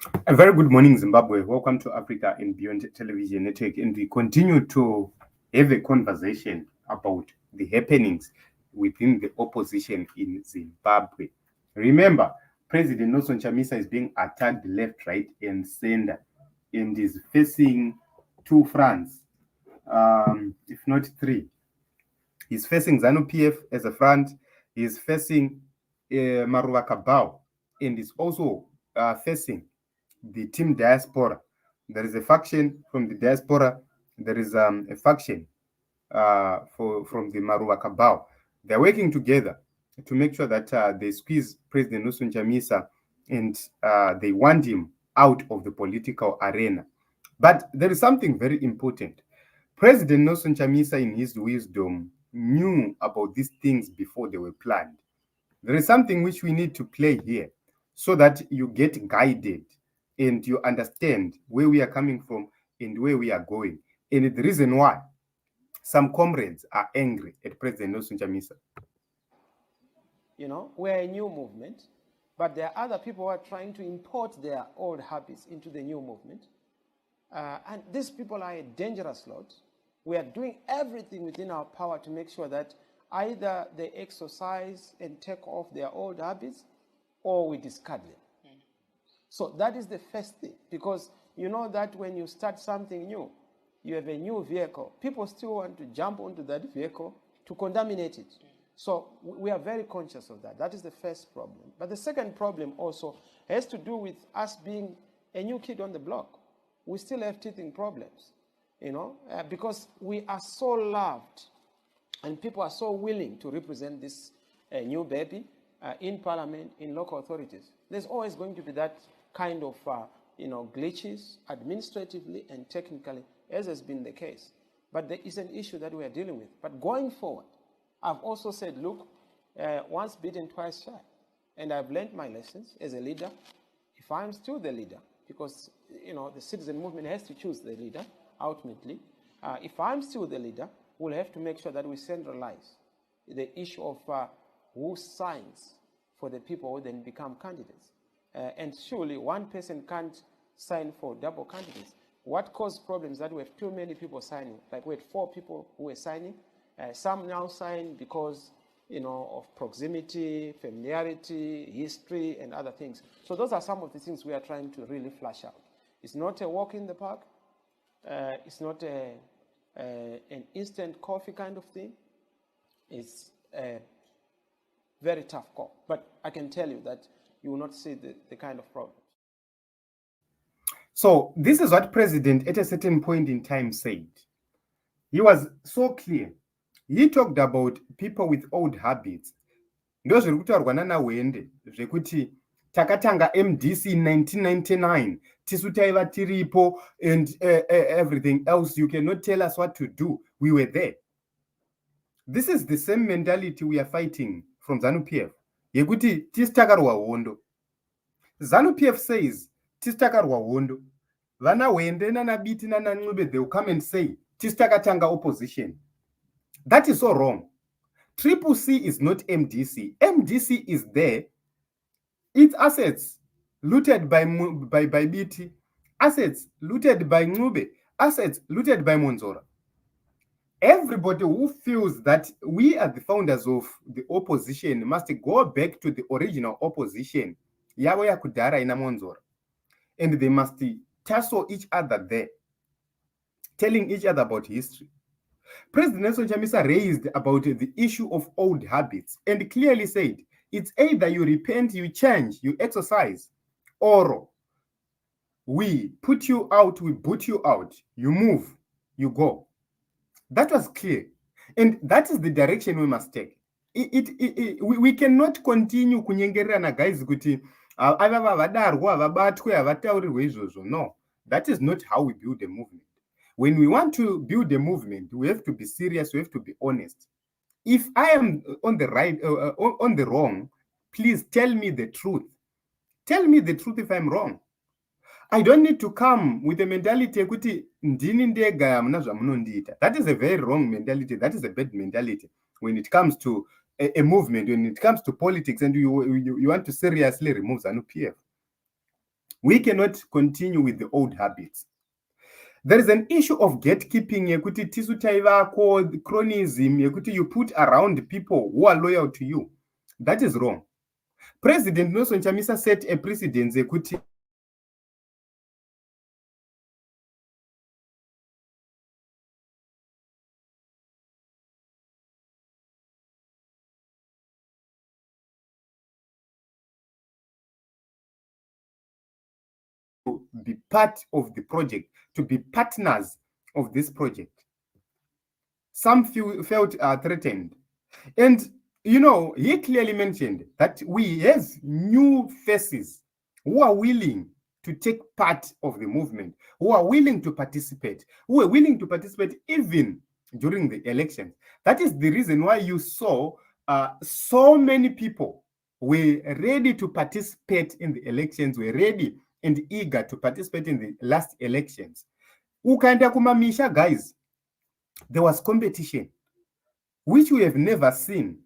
A very good morning, Zimbabwe. Welcome to Africa and Beyond Television Network. And we continue to have a conversation about the happenings within the opposition in Zimbabwe. Remember, President Nelson Chamisa is being attacked left, right, and center, and is facing two fronts, if not three. He's facing ZANU-PF as a front. He's facing Maruva Kabau, and he's also facing the team diaspora. There is a faction from the diaspora. There is a faction from the Maruva Kabau. They're working together to make sure that they squeeze President Nelson Chamisa and they want him out of the political arena. But there is something very important. President Nelson Chamisa, in his wisdom, knew about these things before they were planned. There is something which we need to play here so that you get guided and you understand where we are coming from and where we are going. And the reason why some comrades are angry at President Nelson Chamisa. You know, we're a new movement, but there are other people who are trying to import their old habits into the new movement. And these people are a dangerous lot. We are doing everything within our power to make sure that either they exercise and take off their old habits or we discard them. So that is the first thing, because you know that when you start something new, you have a new vehicle. People still want to jump onto that vehicle to contaminate it. So we are very conscious of that. That is the first problem. But the second problem also has to do with us being a new kid on the block. We still have teething problems, you know, because we are so loved and people are so willing to represent this new baby in parliament, in local authorities. There's always going to be that kind of, glitches administratively and technically, as has been the case. But there is an issue that we are dealing with. But going forward, I've also said, look, once bitten, twice shy. And I've learned my lessons as a leader. If I'm still the leader, because, the citizen movement has to choose the leader, ultimately. If I'm still the leader, we'll have to make sure that we centralize the issue of who signs for the people who then become candidates. And surely one person can't sign for double candidates. What caused problems that we have too many people signing? Like we had 4 people who were signing. Some now sign because, of proximity, familiarity, history, and other things. So those are some of the things we are trying to really flash out. It's not a walk in the park. It's not an instant coffee kind of thing. It's a very tough call. But I can tell you that you will not see the kind of problems. So this is what President at a certain point in time said. He was so clear. He talked about people with old habits. Ndozviri kutaurwa nana Hwende zvekuti takatanga MDC in 1999 tisu taiva tiripo and everything else. You cannot tell us what to do. We were there. This is the same mentality we are fighting from ZANU-PF. Yekuti tisu takarwa hondo. ZANU-PF says tisu takarwa hondo. Vana Hwende nana Biti nana Ncube, they will come and say tisu takatanga opposition. That is so wrong. Triple C is not MDC. MDC is there. Its assets looted by Biti, assets looted by Ncube, assets looted by Monzora. Everybody who feels that we are the founders of the opposition must go back to the original opposition, yavo yakudhara ina Monzora. And they must tussle each other there, telling each other about history. President Nelson Chamisa raised about the issue of old habits and clearly said, it's either you repent, you change, you exercise, or we put you out, we boot you out, you move, you go. That was clear. And that is the direction we must take. We cannot continue kunyengerana guys kuti avava vadarwa vabatwe avataurirwe izvozvo. No, that is not how we build a movement. When we want to build a movement, we have to be serious, we have to be honest. If I am on the right, on the wrong, please tell me the truth. Tell me the truth if I'm wrong. I don't need to come with a mentality kuti ndini ndega hamuna zvamunondiita. That is a very wrong mentality. That is a bad mentality when it comes to a movement, when it comes to politics, and you want to seriously remove ZANU-PF. We cannot continue with the old habits. There is an issue of gatekeeping yekuti tisu taivako, chronism yekuti you put around people who are loyal to you. That is wrong. President Nelson Chamisa set a precedent yekuti to be part of the project, to be partners of this project. Some felt threatened. And, you know, he clearly mentioned that we have new faces who are willing to take part of the movement, who are willing to participate, who are willing to participate even during the elections. That is the reason why you saw so many people were ready to participate in the elections, were ready and eager to participate in the last elections. Ukaenda kumamisha, guys, there was competition, which we have never seen.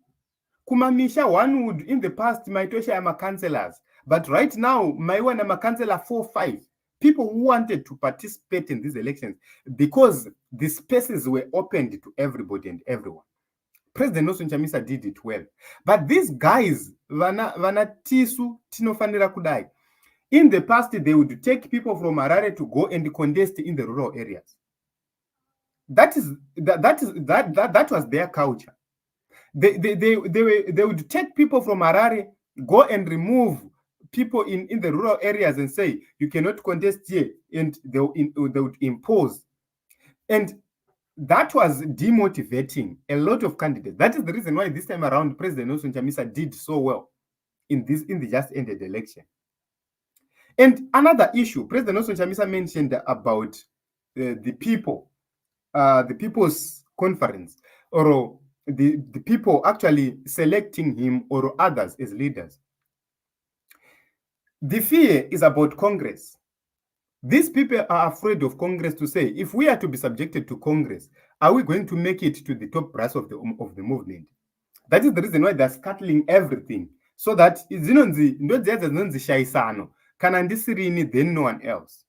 Kumamisha, one would, in the past, Maitosha ama councillors, but right now, Maiwan ama councillor 4-5, people who wanted to participate in these elections because the spaces were opened to everybody and everyone. President Nelson Chamisa did it well. But these guys, vana tisu tinofanira kudai. In the past, they would take people from Harare to go and contest in the rural areas. That was their culture. They would take people from Harare, go and remove people in the rural areas and say, you cannot contest here, and they would impose. And that was demotivating a lot of candidates. That is the reason why this time around, President Nelson Chamisa did so well in the just ended election. And another issue, President Nelson Chamisa mentioned about the people, the People's Conference, or the people actually selecting him or others as leaders. The fear is about Congress. These people are afraid of Congress to say, if we are to be subjected to Congress, are we going to make it to the top brass of the movement? That is the reason why they're scuttling everything, so that then no one else.